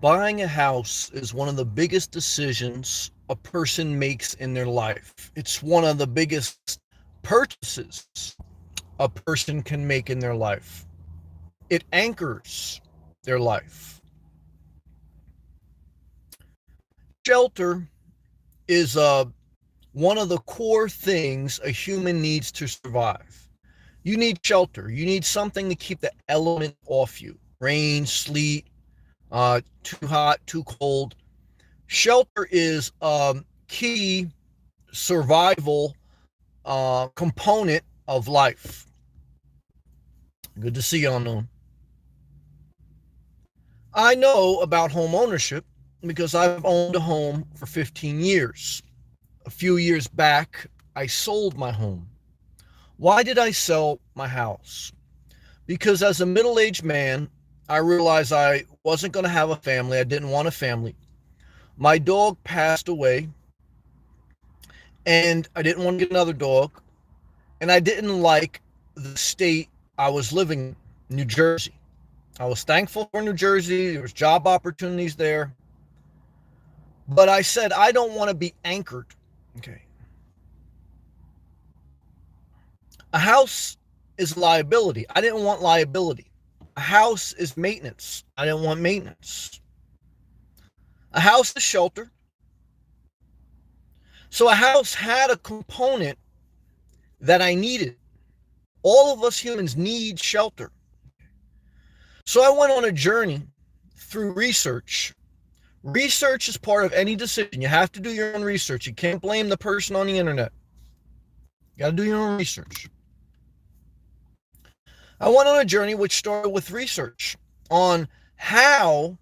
Buying a house is one of the biggest decisions a person makes in their life. It's one of the biggest purchases a person can make in their life. It anchors their life. Shelter is one of the core things a human needs to survive. You need shelter. You need something to keep the element off you. Rain, sleet, too hot, too cold. Shelter is a key survival component of life. Good to see y'all, Noon. I know about home ownership because I've owned a home for 15 years. A few years back, I sold my home. Why did I sell my house? Because as a middle-aged man, I realized I wasn't going to have a family. I didn't want a family. My dog passed away, and I didn't want to get another dog, and I didn't like the state I was living in, New Jersey. I was thankful for New Jersey. There was job opportunities there. But I said, I don't want to be anchored. Okay. A house is liability. I didn't want liability. A house is maintenance. I didn't want maintenance. A house is shelter. So a house had a component that I needed. All of us humans need shelter. So I went on a journey through research. Research is part of any decision. You have to do your own research. You can't blame the person on the internet. You got to do your own research. I went on a journey which started with research on how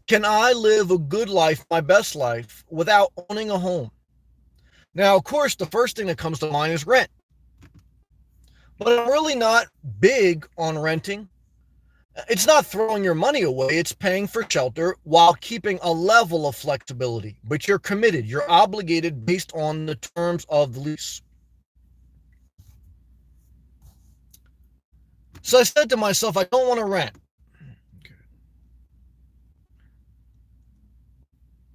can I live a good life, my best life, without owning a home. Now, of course, the first thing that comes to mind is rent. But I'm really not big on renting. It's not throwing your money away. It's paying for shelter while keeping a level of flexibility. But you're committed. You're obligated based on the terms of the lease. So I said to myself, I don't want to rent.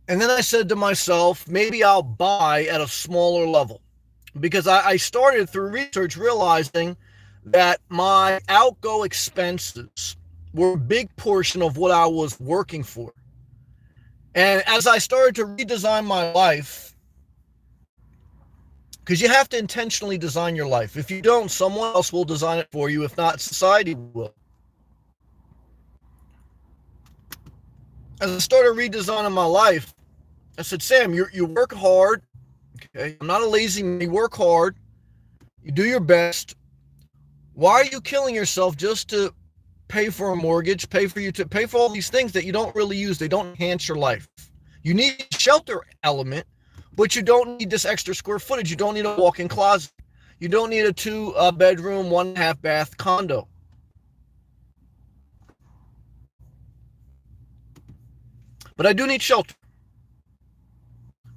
And then I said to myself, maybe I'll buy at a smaller level. Because I started through research realizing that my outgo expenses were a big portion of what I was working for. And as I started to redesign my life, because you have to intentionally design your life. If you don't, someone else will design it for you. If not, society will. As I started redesigning my life, I said, Sam, you work hard. Okay, I'm not a lazy man. You work hard. You do your best. Why are you killing yourself just to pay for a mortgage, pay for all these things that you don't really use? They don't enhance your life. You need a shelter element, but you don't need this extra square footage. You don't need a walk-in closet. You don't need a 2-bedroom, 1.5 bath condo. But I do need shelter.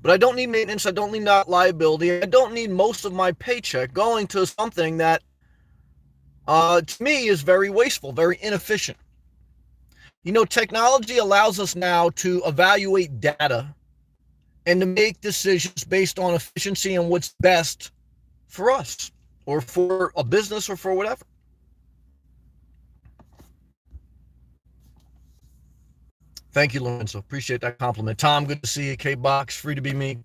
But I don't need maintenance. I don't need liability. I don't need most of my paycheck going to something that, to me, is very wasteful, very inefficient. You know, technology allows us now to evaluate data and to make decisions based on efficiency and what's best for us or for a business or for whatever. Thank you, Lorenzo. Appreciate that compliment. Tom, good to see you. K-Box, free to be me.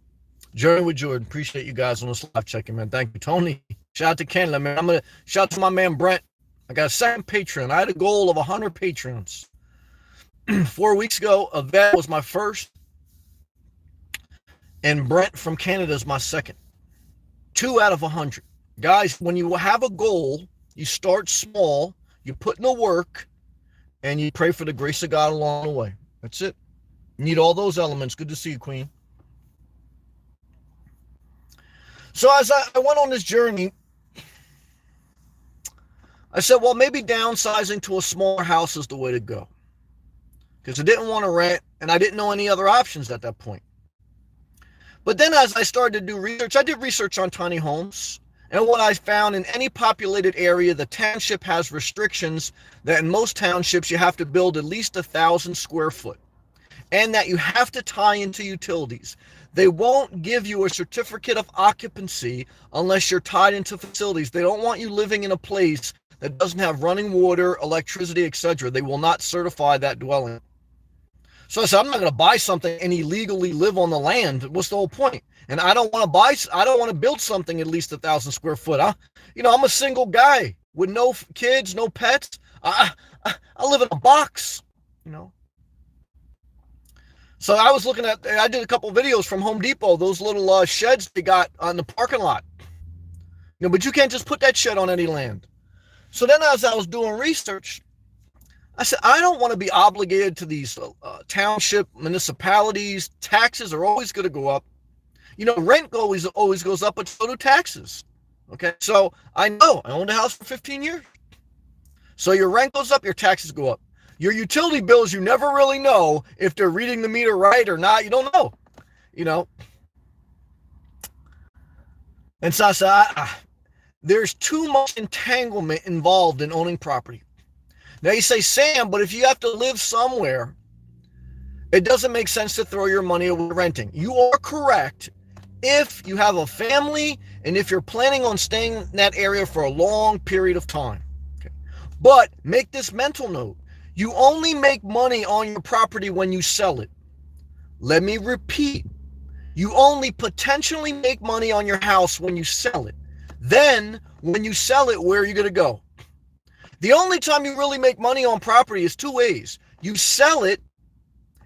Journey with Jordan. Appreciate you guys on this live check-in, man. Thank you, Tony. Shout out to Canada, man. I'm going to shout out to my man, Brent. I got a second Patreon. I had a goal of 100 Patreons. 4 weeks ago, Yvette was my first, and Brent from Canada is my second. 2 out of 100. Guys, when you have a goal, you start small, you put in the work, and you pray for the grace of God along the way. That's it. You need all those elements. Good to see you, Queen. So as I went on this journey, I said, well, maybe downsizing to a smaller house is the way to go. Because I didn't want to rent, and I didn't know any other options at that point. But then as I started to do research, I did research on tiny homes, And what I found, in any populated area, the township has restrictions that in most townships you have to build at least 1,000 square foot, and that you have to tie into utilities. They won't give you a certificate of occupancy unless you're tied into facilities. They don't want you living in a place that doesn't have running water, electricity, etc. They will not certify that dwelling. So I said, I'm not going to buy something and illegally live on the land. What's the whole point? And I don't want to build something at least 1,000 square foot. I'm a single guy with no kids, no pets. I live in a box, you know. So I did a couple videos from Home Depot, those little sheds they got on the parking lot. But you can't just put that shed on any land. So then as I was doing research, I said, I don't want to be obligated to these township municipalities. Taxes are always going to go up. Rent always goes up, but so do taxes. Okay, so I know I owned a house for 15 years. So your rent goes up, your taxes go up. Your utility bills, you never really know if they're reading the meter right or not. You don't know, And so I said, there's too much entanglement involved in owning property. Now you say, Sam, but if you have to live somewhere, it doesn't make sense to throw your money away renting. You are correct if you have a family and if you're planning on staying in that area for a long period of time. Okay. But make this mental note. You only make money on your property when you sell it. Let me repeat. You only potentially make money on your house when you sell it. Then, when you sell it, where are you going to go? The only time you really make money on property is two ways. You sell it,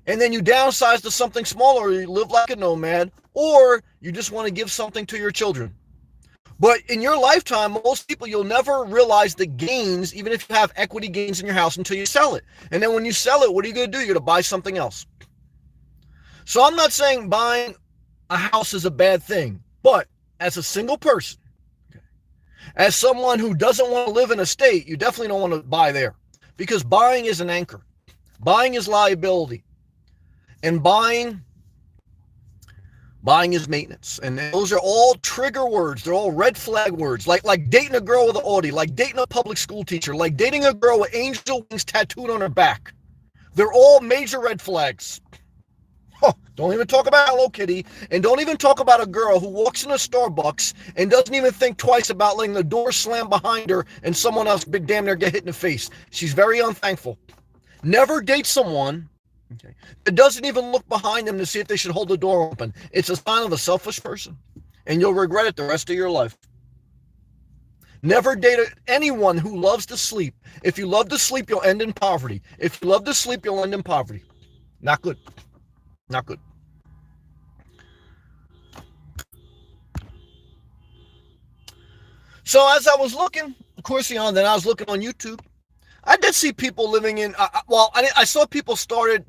and then you downsize to something smaller, or you live like a nomad, or you just want to give something to your children. But in your lifetime, most people, you'll never realize the gains, even if you have equity gains in your house, until you sell it. And then when you sell it, what are you going to do? You're going to buy something else. So I'm not saying buying a house is a bad thing, but as a single person, as someone who doesn't want to live in a state, you definitely don't want to buy there, because buying is an anchor. Buying is liability. And buying is maintenance. And those are all trigger words. They're all red flag words. Like dating a girl with an Audi, like dating a public school teacher, like dating a girl with angel wings tattooed on her back. They're all major red flags. Don't even talk about Hello Kitty, and don't even talk about a girl who walks in a Starbucks and doesn't even think twice about letting the door slam behind her and someone else big damn near get hit in the face. She's very unthankful. Never date someone that doesn't even look behind them to see if they should hold the door open. It's a sign of a selfish person, and you'll regret it the rest of your life. Never date anyone who loves to sleep. If you love to sleep, you'll end in poverty. If you love to sleep, you'll end in poverty. Not good. Not good. So as I was looking, of course, then I was looking on YouTube. I did see people living in, I saw people started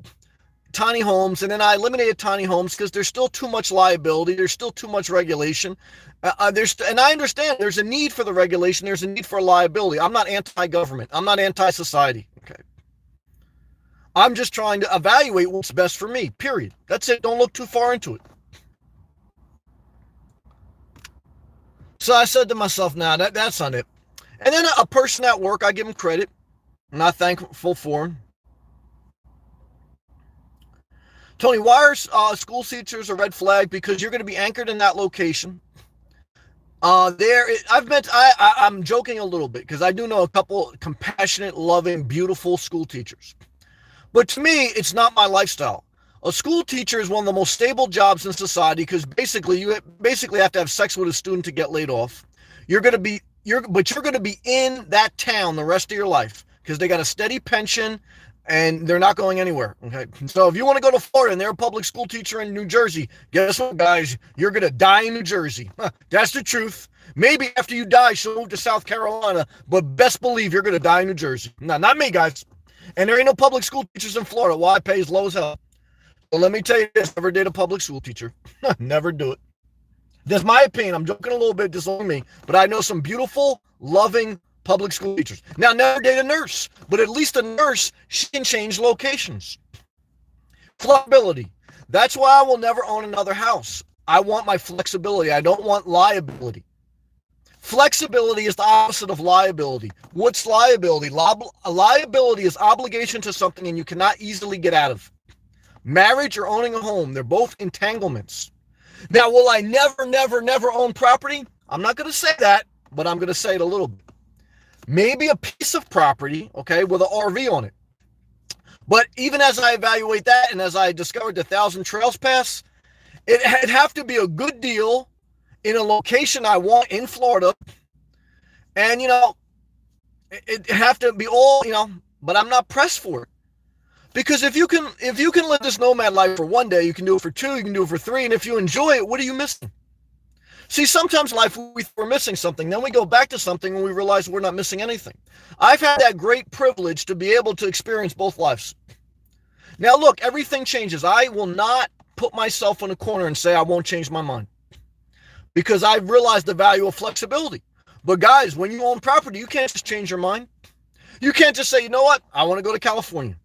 tiny homes, and then I eliminated tiny homes because there's still too much liability. There's still too much regulation. And I understand there's a need for the regulation. There's a need for liability. I'm not anti-government. I'm not anti-society. Okay. I'm just trying to evaluate what's best for me, period. That's it. Don't look too far into it. So I said to myself, nah, that's not it. And then a person at work, I give him credit. I'm not thankful for him. Tony, why are school teachers a red flag? Because you're going to be anchored in that location. I'm joking a little bit because I do know a couple compassionate, loving, beautiful school teachers. But to me, it's not my lifestyle. A school teacher is one of the most stable jobs in society because basically you have to have sex with a student to get laid off. You're going to be in that town the rest of your life because they got a steady pension and they're not going anywhere. Okay. So if you want to go to Florida and they're a public school teacher in New Jersey, guess what, guys? You're going to die in New Jersey. That's the truth. Maybe after you die, she'll move to South Carolina, but best believe you're going to die in New Jersey. No, not me, guys. And there ain't no public school teachers in Florida. Why? Pay as low as hell. Well, let me tell you this. Never date a public school teacher. Never do it. That's my opinion. I'm joking a little bit. This is only me. But I know some beautiful, loving public school teachers. Now, never date a nurse. But at least a nurse, she can change locations. Flexibility. That's why I will never own another house. I want my flexibility. I don't want liability. Flexibility is the opposite of liability. What's liability? Liability is obligation to something and you cannot easily get out of. Marriage or owning a home, they're both entanglements. Now, will I never own property? I'm not going to say that, but I'm going to say it a little bit. Maybe a piece of property, okay, with an RV on it. But even as I evaluate that and as I discovered the Thousand Trails Pass, it'd have to be a good deal in a location I want in Florida. And, it'd have to be all, but I'm not pressed for it. Because if you can live this nomad life for one day, you can do it for two, you can do it for three. And if you enjoy it, what are you missing? See, sometimes in life we're missing something. Then we go back to something and we realize we're not missing anything. I've had that great privilege to be able to experience both lives. Now, look, everything changes. I will not put myself in a corner and say I won't change my mind because I've realized the value of flexibility. But guys, when you own property, you can't just change your mind. You can't just say, you know what? I want to go to California.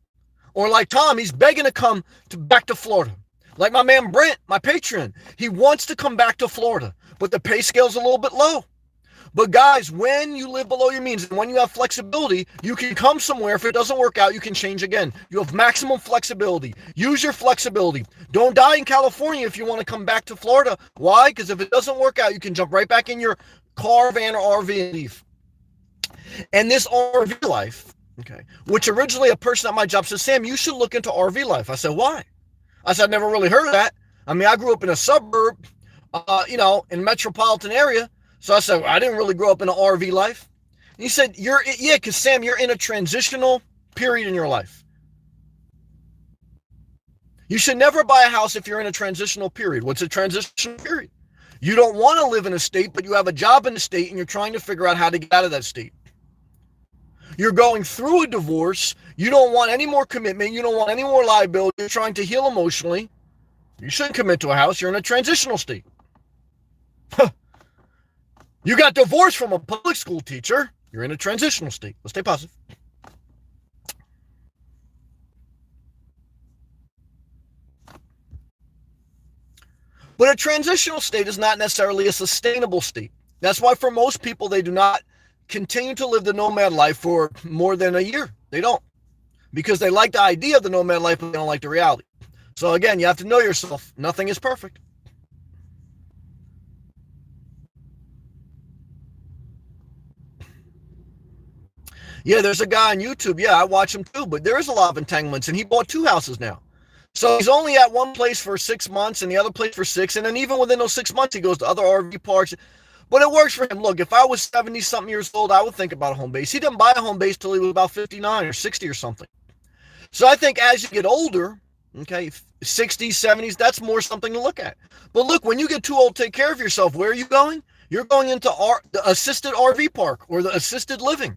Or like Tom, he's begging to come back to Florida. Like my man Brent, my Patreon, he wants to come back to Florida, but the pay scale's a little bit low. But guys, when you live below your means and when you have flexibility, you can come somewhere. If it doesn't work out, you can change again. You have maximum flexibility. Use your flexibility. Don't die in California if you want to come back to Florida. Why? Because if it doesn't work out, you can jump right back in your car, van, or RV and leave. And this RV life, okay, which originally a person at my job said, Sam, you should look into RV life. I said, why? I said, I've never really heard of that. I mean, I grew up in a suburb, in a metropolitan area. So I said, I didn't really grow up in an RV life. And he said, because Sam, you're in a transitional period in your life. You should never buy a house if you're in a transitional period. What's a transitional period? You don't want to live in a state, but you have a job in the state and you're trying to figure out how to get out of that state. You're going through a divorce. You don't want any more commitment. You don't want any more liability. You're trying to heal emotionally. You shouldn't commit to a house. You're in a transitional state. You got divorced from a public school teacher. You're in a transitional state. Let's stay positive. But a transitional state is not necessarily a sustainable state. That's why for most people, they do not continue to live the nomad life for more than a year. They don't. Because they like the idea of the nomad life, but they don't like the reality. So again, you have to know yourself. Nothing is perfect. Yeah, there's a guy on YouTube. Yeah, I watch him too, but there is a lot of entanglements, and he bought 2 houses now. So he's only at one place for 6 months and the other place for 6. And then even within those 6 months, he goes to other RV parks. But it works for him. Look, if I was 70-something years old, I would think about a home base. He didn't buy a home base till he was about 59 or 60 or something. So I think as you get older, okay, 60s, 70s, that's more something to look at. But look, when you get too old to take care of yourself, where are you going? You're going into the assisted RV park or the assisted living.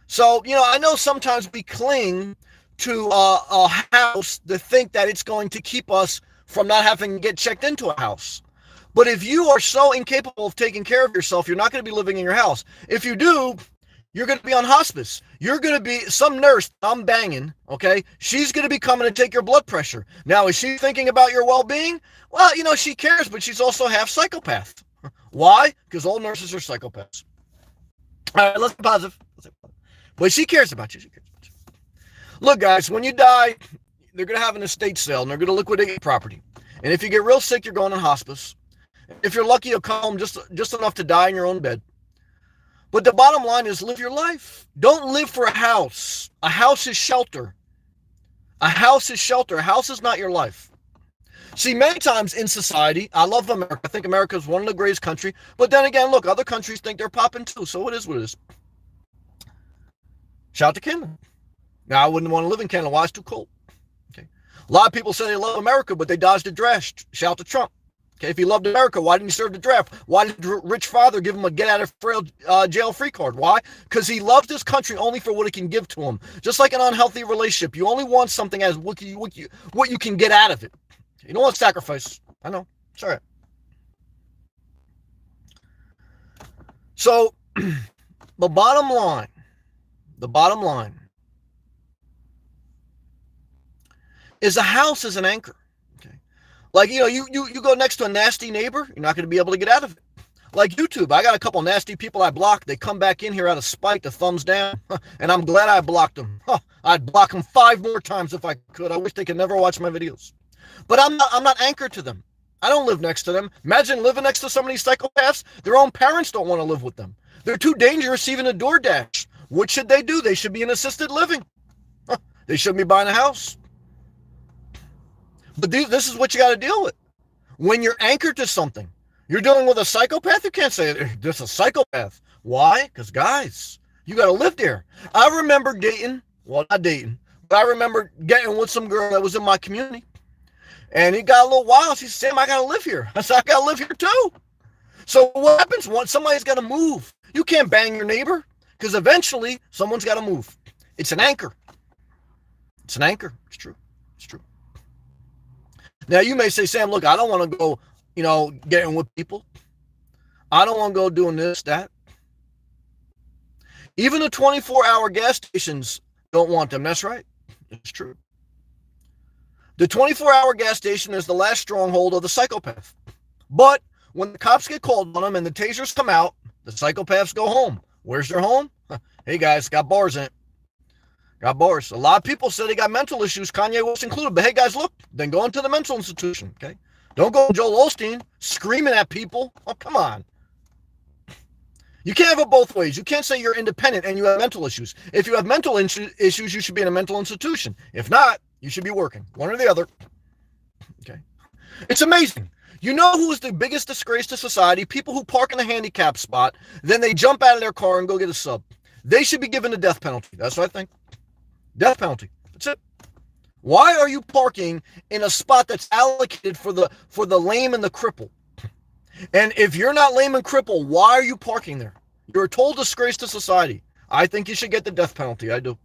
So, I know sometimes we cling to a house to think that it's going to keep us from not having to get checked into a house. But if you are so incapable of taking care of yourself, you're not going to be living in your house. If you do, you're going to be on hospice. You're going to be some nurse, I'm banging, okay? She's going to be coming to take your blood pressure. Now, is she thinking about your well-being? Well, she cares, but she's also half psychopath. Why? Because all nurses are psychopaths. All right, let's be positive. But she cares about you. Look, guys, when you die, they're going to have an estate sale, and they're going to liquidate your property. And if you get real sick, you're going on hospice. If you're lucky, you'll come home just enough to die in your own bed. But the bottom line is live your life. Don't live for a house. A house is shelter. A house is shelter. A house is not your life. See, many times in society, I love America. I think America is one of the greatest countries. But then again, look, other countries think they're popping too. So it is what it is. Shout out to Canada. Now, I wouldn't want to live in Canada. Why? It's too cold. Okay. A lot of people say they love America, but they dodged the draft. Shout out to Trump. Okay, if he loved America, why didn't he serve the draft? Why did rich father give him a get-out-of-jail free card? Why? Because he loves this country only for what it can give to him. Just like an unhealthy relationship, you only want something as what you can get out of it. You don't want sacrifice. I know. It's all right. So, the bottom line is a house is an anchor. Okay, like you go next to a nasty neighbor, you're not going to be able to get out of it. Like YouTube, I got a couple nasty people I blocked. They come back in here out of spite, the thumbs down, and I'm glad I blocked them. I'd block them 5 more times if I could. I wish they could never watch my videos. But I'm not anchored to them. I don't live next to them. Imagine living next to some of these psychopaths. Their own parents don't want to live with them. They're too dangerous even a DoorDash. What should they do? They should be in assisted living. They shouldn't be buying a house. But this is what you got to deal with. When you're anchored to something, you're dealing with a psychopath. You can't say this is a psychopath. Why? Because guys, you got to live there. I remember dating, well, not dating, but I remember getting with some girl that was in my community. And it got a little wild. She said, Sam, I got to live here. I said, I got to live here too. So what happens once somebody's got to move? You can't bang your neighbor because eventually someone's got to move. It's an anchor. It's an anchor. It's true. It's true. Now you may say, Sam, look, I don't want to go, getting with people. I don't want to go doing this, that. Even the 24-hour gas stations don't want them. That's right. It's true. The 24-hour gas station is the last stronghold of the psychopath. But when the cops get called on them and the tasers come out, the psychopaths go home. Where's their home? Hey, guys, got bars in it. Got bars. A lot of people say they got mental issues, Kanye West included. But hey, guys, look, then go into the mental institution, okay? Don't go Joel Osteen screaming at people. Oh, come on. You can't have it both ways. You can't say you're independent and you have mental issues. If you have mental issues, you should be in a mental institution. If not, you should be working. One or the other. Okay. It's amazing. You know who is the biggest disgrace to society? People who park in a handicap spot, then they jump out of their car and go get a sub. They should be given the death penalty. That's what I think. Death penalty. That's it. Why are you parking in a spot that's allocated for the lame and the cripple? And if you're not lame and cripple, why are you parking there? You're a total disgrace to society. I think you should get the death penalty. I do.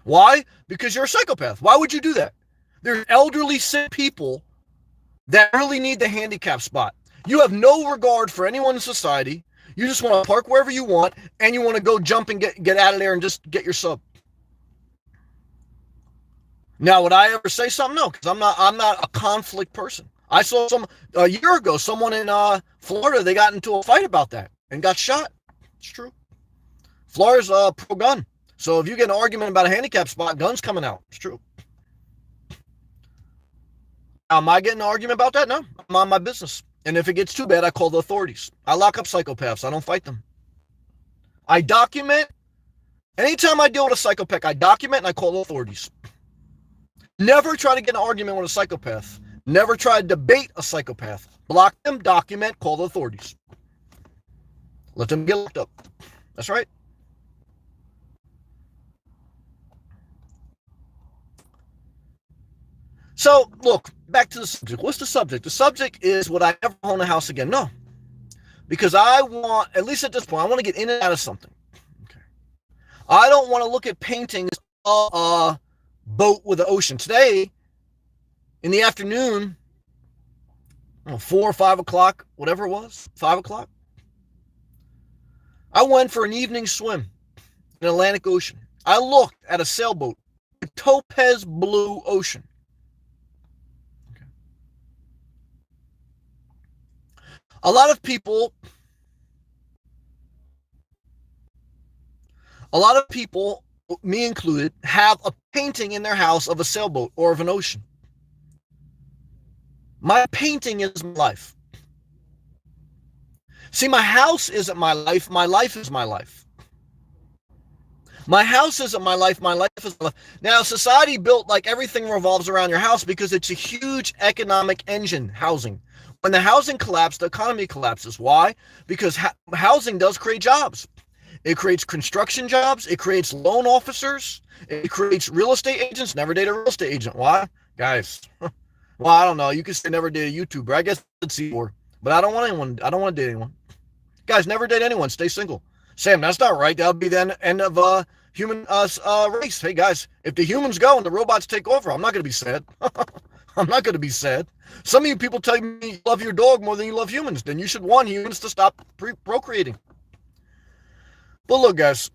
Why? Because you're a psychopath. Why would you do that? There's elderly sick people that really need the handicap spot. You have no regard for anyone in society. You just want to park wherever you want, and you want to go jump and get out of there and just get your sub. Now, would I ever say something? No, because I'm not a conflict person. I saw a year ago, someone in Florida, they got into a fight about that and got shot. It's true. Florida's pro-gun. So if you get an argument about a handicap spot, guns coming out. It's true. Am I getting an argument about that? No, I'm on my business. And if it gets too bad, I call the authorities. I lock up psychopaths. I don't fight them. I document. Anytime I deal with a psychopath, I document and I call the authorities. Never try to get an argument with a psychopath. Never try to debate a psychopath. Block them, document, call the authorities. Let them get locked up. That's right. So, look, back to the subject. What's the subject? The subject is, would I ever own a house again? No. Because I want, at least at this point, I want to get in and out of something. Okay. I don't want to look at paintings of a boat with the ocean. Today, in the afternoon, 4 or 5 o'clock, whatever it was, 5 o'clock, I went for an evening swim in the Atlantic Ocean. I looked at a sailboat, a topaz blue ocean. Okay. A lot of people, me included, have a painting in their house of a sailboat or of an ocean. My painting is my life. See, my house isn't my life. My life is my life. My house isn't my life. My life is my life. Now, society built like everything revolves around your house because it's a huge economic engine, housing. When the housing collapses, the economy collapses. Why? Because housing does create jobs. It creates construction jobs. It creates loan officers. It creates real estate agents. Never date a real estate agent. Why? Guys, well, I don't know. You could say never date a YouTuber. I guess it's see more. But I don't want anyone. I don't want to date anyone. Guys, never date anyone. Stay single. Sam, that's not right. That'll be the end of human race. Hey, guys, if the humans go and the robots take over, I'm not going to be sad. I'm not going to be sad. Some of you people tell me you love your dog more than you love humans. Then you should want humans to stop procreating. But look, guys.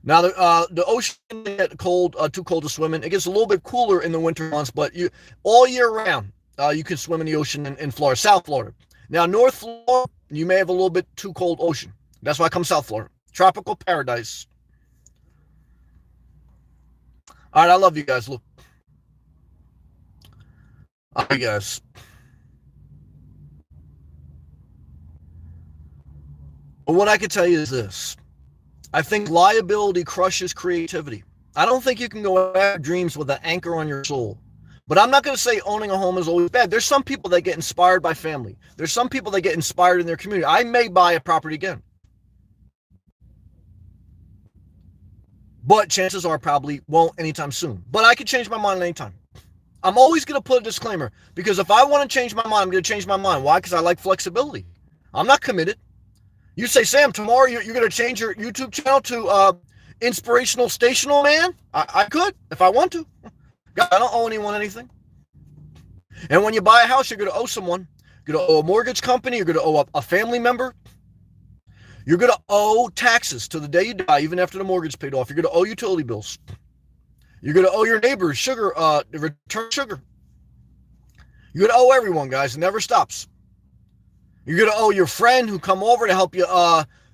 Now the ocean gets cold, too cold to swim in. It gets a little bit cooler in the winter months, but you all year round you can swim in the ocean in Florida, South Florida. Now North Florida, you may have a little bit too cold ocean. That's why I come South Florida, tropical paradise. All right, I love you guys. Look, all right, guys. But what I can tell you is this: I think liability crushes creativity. I don't think you can go after dreams with an anchor on your soul. But I'm not going to say owning a home is always bad. There's some people that get inspired by family. There's some people that get inspired in their community. I may buy a property again, but chances are probably won't anytime soon. But I could change my mind anytime. I'm always going to put a disclaimer because if I want to change my mind, I'm going to change my mind. Why? Because I like flexibility. I'm not committed. You say, Sam, tomorrow you're going to change your YouTube channel to inspirational stational man? I could if I want to. God, I don't owe anyone anything. And when you buy a house, you're going to owe someone. You're going to owe a mortgage company. You're going to owe a family member. You're going to owe taxes to the day you die, even after the mortgage is paid off. You're going to owe utility bills. You're going to owe your neighbors sugar, return sugar. You're going to owe everyone, guys. It never stops. You're going to owe your friend who come over to help you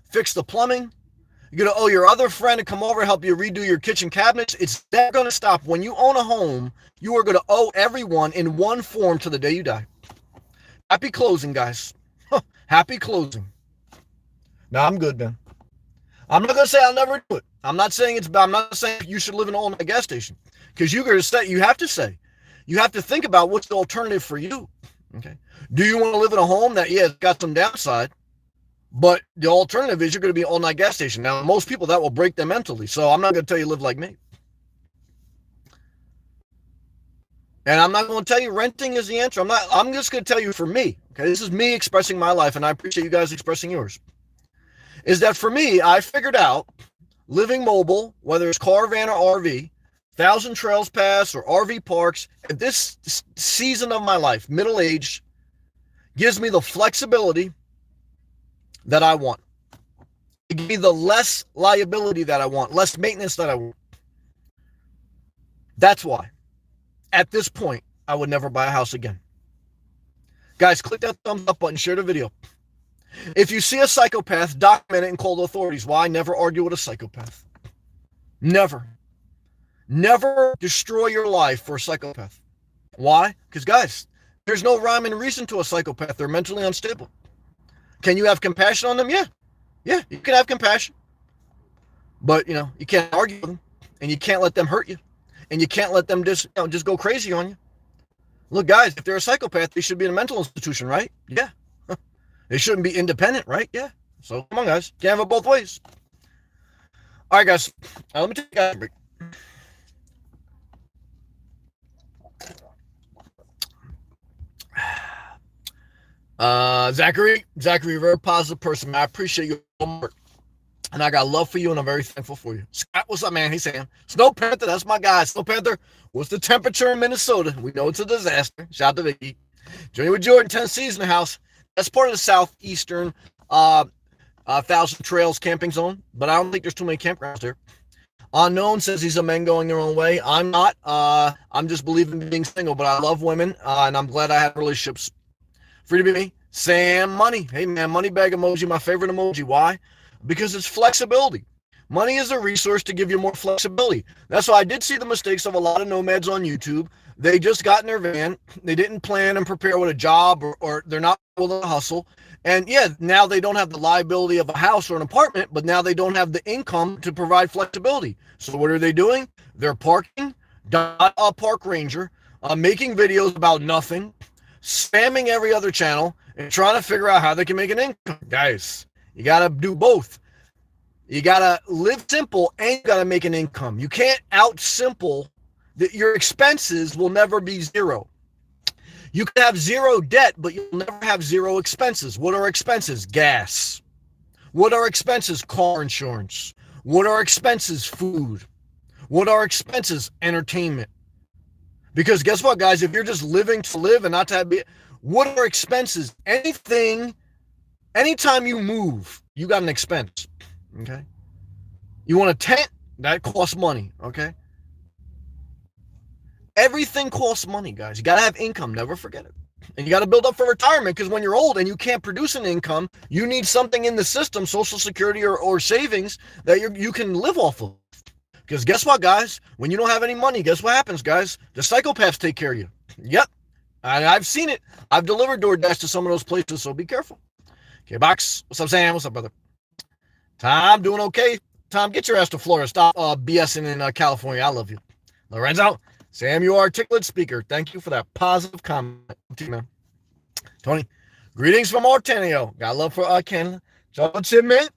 fix the plumbing. You're going to owe your other friend to come over to help you redo your kitchen cabinets. It's never going to stop. When you own a home, you are going to owe everyone in one form to the day you die. Happy closing, guys. Happy closing. Now, I'm good, man. I'm not going to say I'll never do it. I'm not saying it's bad. I'm not saying you should live in a gas station. Because you have to think about what's the alternative for you. Okay. Do you want to live in a home that, yeah, it's got some downside, but the alternative is you're going to be an all-night gas station. Now, most people, that will break them mentally. So I'm not going to tell you live like me. And I'm not going to tell you renting is the answer. I'm just going to tell you for me. Okay. This is me expressing my life, and I appreciate you guys expressing yours. Is that for me, I figured out living mobile, whether it's car, van, or RV, 1,000 Trails Pass or RV parks, at this season of my life, middle age, gives me the flexibility that I want. It gives me the less liability that I want, less maintenance that I want. That's why, at this point, I would never buy a house again. Guys, click that thumbs up button, share the video. If you see a psychopath, document it and call the authorities. Why? Never argue with a psychopath. Never. Never destroy your life for a psychopath. Why? Because, guys, there's no rhyme and reason to a psychopath. They're mentally unstable. Can you have compassion on them? Yeah. Yeah, you can have compassion. But, you can't argue with them. And you can't let them hurt you. And you can't let them just go crazy on you. Look, guys, if they're a psychopath, they should be in a mental institution, right? Yeah. They shouldn't be independent, right? Yeah. So, come on, guys. Can't have it both ways. All right, guys. Let me take a break. Zachary, very positive person, man. I appreciate your homework. And I got love for you, and I'm very thankful for you. Scott, what's up, man? He's saying, Snow Panther, that's my guy. Snow Panther, what's the temperature in Minnesota? We know it's a disaster. Shout out to Vicky. Journey with Jordan, Tennessee's in the house. That's part of the southeastern 1,000 Trails camping zone, but I don't think there's too many campgrounds there. Unknown says he's a man going their own way. I'm not. I'm just believing in being single, but I love women, and I'm glad I have relationships. Free to be me. Sam Money. Hey, man, money bag emoji, my favorite emoji. Why? Because it's flexibility. Money is a resource to give you more flexibility. That's why I did see the mistakes of a lot of nomads on YouTube. They just got in their van. They didn't plan and prepare with a job, or they're not willing to hustle. And yeah, now they don't have the liability of a house or an apartment, but now they don't have the income to provide flexibility. So what are they doing? They're parking, a park ranger, making videos about nothing, spamming every other channel, and trying to figure out how they can make an income. Guys, you got to do both. You got to live simple and you got to make an income. You can't out simple that your expenses will never be zero. You can have zero debt, but you'll never have zero expenses. What are expenses? Gas. What are expenses? Car insurance. What are expenses? Food. What are expenses? Entertainment. Because guess what, guys? If you're just living to live and not to have, what are expenses? Anything, anytime you move, you got an expense. Okay? You want a tent? That costs money, okay? Everything costs money, guys. You got to have income. Never forget it. And you got to build up for retirement because when you're old and you can't produce an income, you need something in the system, Social Security or savings, that you can live off of. Because guess what, guys? When you don't have any money, guess what happens, guys? The psychopaths take care of you. Yep. I've seen it. I've delivered DoorDash to some of those places, so be careful. Okay, Box. What's up, Sam? What's up, brother? Tom, doing okay? Tom, get your ass to Florida. Stop BSing in California. I love you. Lorenzo, Sam, you articulate speaker. Thank you for that positive comment, man. Tony, greetings from Artenio. Got love for Canada. Chocolate chip mint.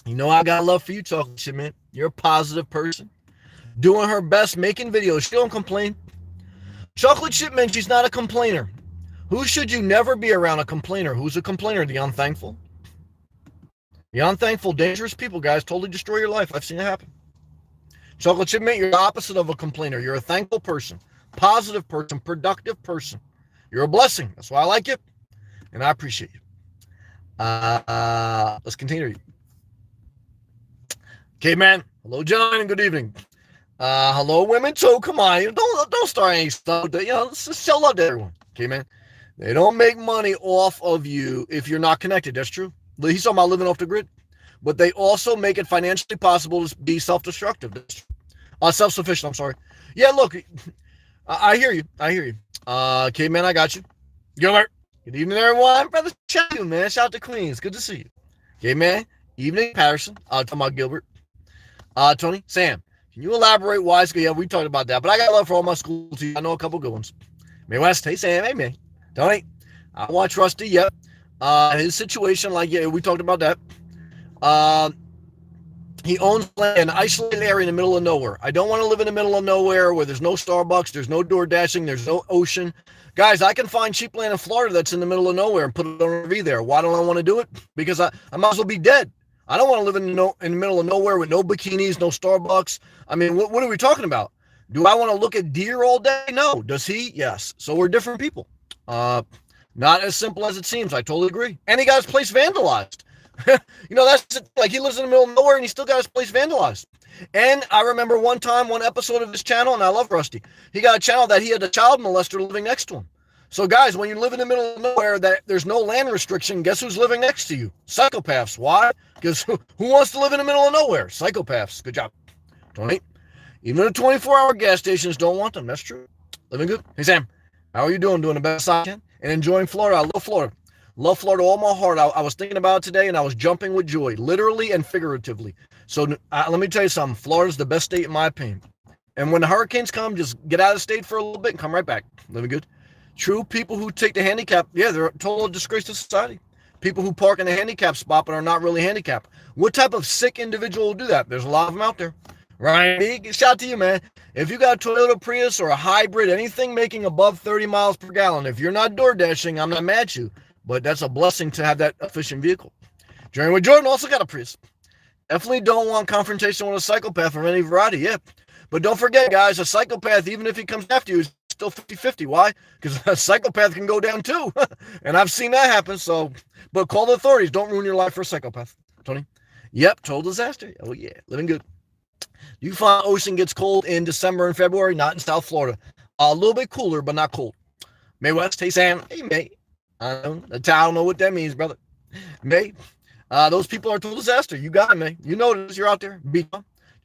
You know I got love for you, chocolate chip mint. You're a positive person. Doing her best, making videos. She don't complain. Chocolate chip mint, she's not a complainer. Who should you never be around? A complainer. Who's a complainer? The unthankful. The unthankful, dangerous people, guys, totally destroy your life. I've seen it happen. Chocolate chip mint, you're the opposite of a complainer. You're a thankful person, positive person, productive person. You're a blessing. That's why I like you, and I appreciate you. Let's continue. Okay, man. Hello, gentlemen. Good evening. Hello, women too. Come on, don't start any stuff. Let's just show love to everyone. Okay, man. They don't make money off of you if you're not connected. That's true. He's talking about living off the grid, but they also make it financially possible to be self-destructive. Self-sufficient. I'm sorry. Yeah, look, I hear you. Okay, man, I got you. Gilbert. Good evening, everyone. Brother, shout out, man. Shout out to Queens. Good to see you. Okay, man. Evening, Patterson. Talking about Gilbert. Tony, Sam, can you elaborate why? Yeah, we talked about that, but I got love for all my school teams. I know a couple good ones. May West. Hey, Sam. Hey, man. Tony, I watch Rusty. Yep. His situation, like, yeah, we talked about that. He owns land in an isolated area in the middle of nowhere. I don't want to live in the middle of nowhere where there's no Starbucks, there's no door dashing, there's no ocean. Guys, I can find cheap land in Florida that's in the middle of nowhere and put it on an RV there. Why don't I want to do it? Because I might as well be dead. I don't want to live in the middle of nowhere with no bikinis, no Starbucks. I mean, what are we talking about? Do I want to look at deer all day? No. Does he? Yes. So we're different people. Not as simple as it seems. I totally agree. And he got his place vandalized. That's like he lives in the middle of nowhere and he still got his place vandalized. And I remember one episode of his channel, and I love Rusty. He got a channel that he had a child molester living next to him. So, guys, when you live in the middle of nowhere, that there's no land restriction, guess who's living next to you? Psychopaths. Why? Because who wants to live in the middle of nowhere? Psychopaths. Good job, Tony. Even the 24-hour gas stations don't want them. That's true. Living good. Hey, Sam, how are you doing? Doing the best I can? And enjoying Florida. I love Florida. Love Florida all my heart. I was thinking about it today, and I was jumping with joy, literally and figuratively. So let me tell you something. Florida's the best state in my opinion. And when the hurricanes come, just get out of the state for a little bit and come right back. Living good. True people who take the handicap, yeah, they're a total disgrace to society. People who park in a handicap spot but are not really handicapped. What type of sick individual will do that? There's a lot of them out there. Ryan, shout out to you, man. If you got a Toyota Prius or a hybrid, anything making above 30 miles per gallon, if you're not door dashing, I'm not mad at you. But that's a blessing to have that efficient vehicle. Journey with Jordan also got a Prius. Definitely don't want confrontation with a psychopath of any variety, yeah. But don't forget, guys, a psychopath, even if he comes after you, is still 50-50. Why? Because a psychopath can go down too. And I've seen that happen. So, but call the authorities. Don't ruin your life for a psychopath. Tony? Yep, total disaster. Oh, yeah, living good. You find ocean gets cold in December and February, not in South Florida. A little bit cooler, but not cold. May West, hey, Sam. Hey, May. I don't know what that means, brother. May, those people are a total disaster. You got it, May. You notice you're out there.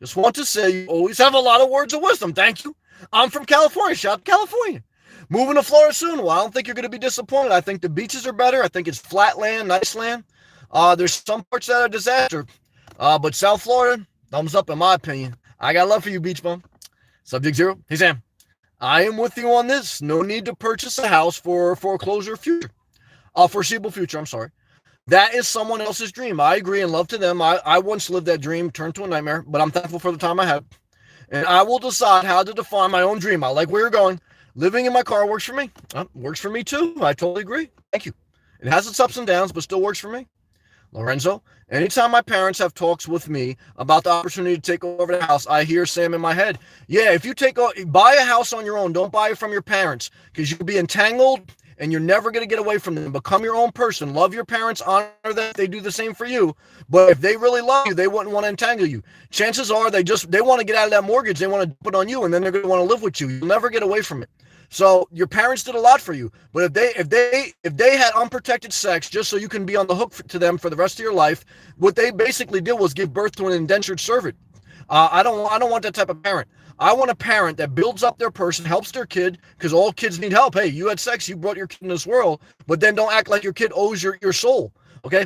Just want to say you always have a lot of words of wisdom. Thank you. I'm from California. Shout out to California. Moving to Florida soon. Well, I don't think you're going to be disappointed. I think the beaches are better. I think it's flat land, nice land. There's some parts that are a disaster. But South Florida, thumbs up in my opinion. I got love for you, Beach Bum. Subject 0. Hey, Sam. I am with you on this. No need to purchase a house for foreclosure future. Foreseeable future, I'm sorry. That is someone else's dream. I agree and love to them. I once lived that dream, turned to a nightmare, but I'm thankful for the time I had. And I will decide how to define my own dream. I like where you're going. Living in my car works for me. Works for me too. I totally agree. Thank you. It has its ups and downs, but still works for me. Lorenzo, anytime my parents have talks with me about the opportunity to take over the house, I hear Sam in my head. Yeah, if you buy a house on your own, don't buy it from your parents because you'll be entangled and you're never going to get away from them. Become your own person. Love your parents. Honor them if they do the same for you. But if they really love you, they wouldn't want to entangle you. Chances are they want to get out of that mortgage. They want to put on you, and then they're going to want to live with you. You'll never get away from it. So your parents did a lot for you, but if they had unprotected sex just so you can be on the hook to them for the rest of your life, what they basically did was give birth to an indentured servant. I don't want that type of parent. I want a parent that builds up their person, helps their kid, because all kids need help. Hey, you had sex, you brought your kid in this world, but then don't act like your kid owes your soul. Okay,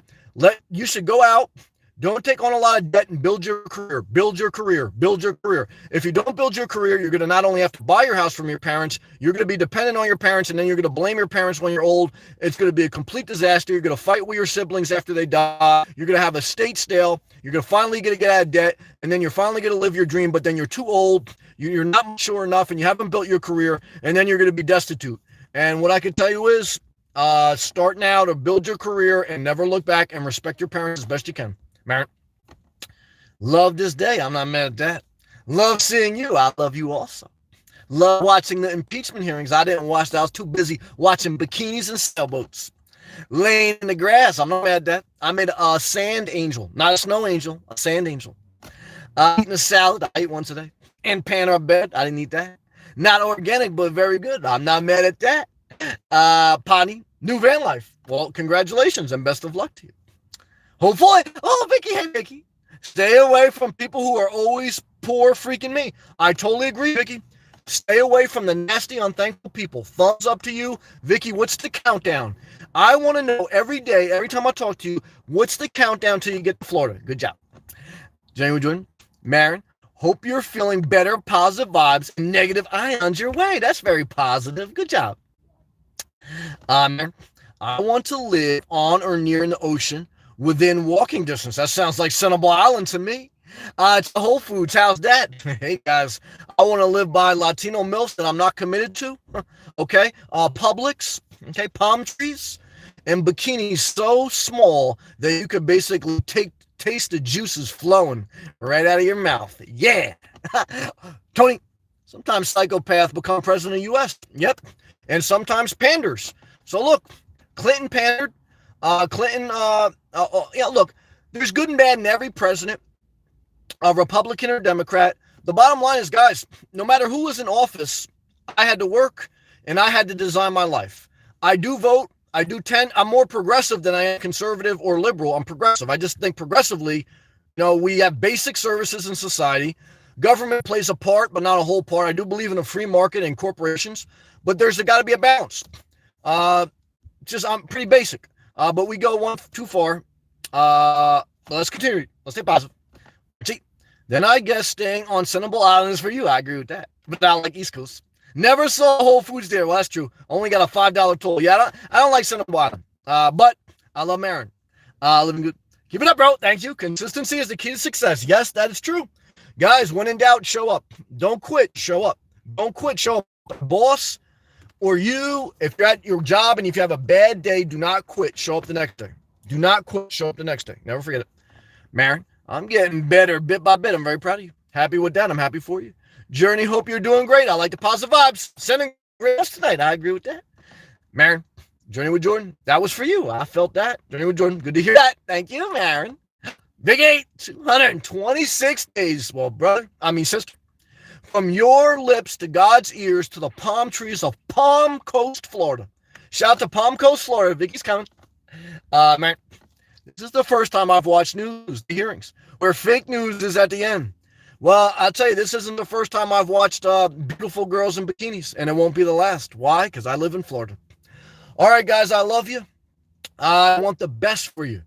you should go out. Don't take on a lot of debt and build your career. Build your career. Build your career. If you don't build your career, you're going to not only have to buy your house from your parents, you're going to be dependent on your parents, and then you're going to blame your parents when you're old. It's going to be a complete disaster. You're going to fight with your siblings after they die. You're going to have estate stale. You're going to finally get out of debt, and then you're finally going to live your dream, but then you're too old. You're not mature enough, and you haven't built your career, and then you're going to be destitute. And what I can tell you is start now to build your career and never look back and respect your parents as best you can. Marin. Love this day. I'm not mad at that. Love seeing you. I love you also. Love watching the impeachment hearings. I didn't watch that. I was too busy watching bikinis and sailboats. Laying in the grass. I'm not mad at that. I made a sand angel. Not a snow angel. A sand angel. Eating a salad. I ate one today. And pan our bed. I didn't eat that. Not organic, but very good. I'm not mad at that. Pani. New van life. Well, congratulations and best of luck to you. Hopefully. Oh, Vicky. Hey, Vicky. Stay away from people who are always poor freaking me. I totally agree, Vicky. Stay away from the nasty, unthankful people. Thumbs up to you. Vicky, what's the countdown? I want to know every day, every time I talk to you, what's the countdown till you get to Florida? Good job. Jenny Jordan, Marin, hope you're feeling better, positive vibes, and negative ions your way. That's very positive. Good job. Marin, I want to live on or near the ocean within walking distance. That sounds like Central Island to me. It's Whole Foods. How's that? Hey, guys, I want to live by Latino milfs that I'm not committed to. Okay. Publix. Okay. Palm trees and bikinis so small that you could basically taste the juices flowing right out of your mouth. Yeah. Tony, sometimes psychopaths become president of the U.S. Yep. And sometimes panders. So look, Clinton pandered. Look, there's good and bad in every president, a Republican or Democrat. The bottom line is, guys, no matter who was in office, I had to work and I had to design my life. I do vote. I'm more progressive than I am conservative or liberal. I'm progressive. I just think progressively, we have basic services in society. Government plays a part, but not a whole part. I do believe in a free market and corporations, but there's got to be a balance. I'm pretty basic. But we go one too far. Let's continue. Let's stay positive. See, then I guess staying on Central Island is for you. I agree with that. But not like East Coast. Never saw Whole Foods there. Well, that's true. Only got a $5 toll. Yeah, I don't like Central Island. But I love Marin. Living good. Keep it up, bro. Thank you. Consistency is the key to success. Yes, that is true. Guys, when in doubt, show up. Don't quit. Show up. Don't quit. Show up. Boss, or you, if you're at your job and if you have a bad day, do not quit. Show up the next day. Do not quit. Show up the next day. Never forget it. Marin, I'm getting better bit by bit. I'm very proud of you. Happy with that. I'm happy for you. Journey, hope you're doing great. I like the positive vibes. Sending great tonight. I agree with that. Marin, Journey with Jordan, that was for you. I felt that. Journey with Jordan, good to hear that. Thank you, Marin. Big 8, 226 days. Well, sister. From your lips to God's ears to the palm trees of Palm Coast, Florida. Shout out to Palm Coast, Florida. Vicky's coming. Man, this is the first time I've watched news, the hearings, where fake news is at the end. Well, I'll tell you, this isn't the first time I've watched beautiful girls in bikinis, and it won't be the last. Why? Because I live in Florida. All right, guys, I love you. I want the best for you.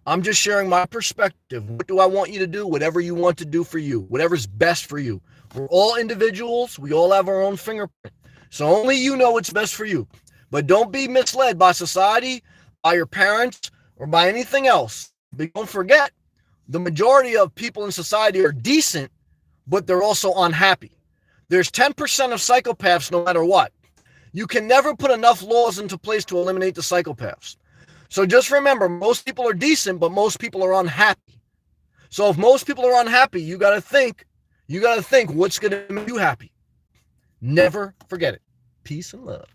I'm just sharing my perspective. What do I want you to do? Whatever you want to do for you. Whatever's best for you. We're all individuals. We all have our own fingerprint. So only you know what's best for you. But don't be misled by society, by your parents, or by anything else. But don't forget, the majority of people in society are decent, but they're also unhappy. There's 10% of psychopaths no matter what. You can never put enough laws into place to eliminate the psychopaths. So just remember, most people are decent, but most people are unhappy. So if most people are unhappy, you got to think what's going to make you happy. Never forget it. Peace and love.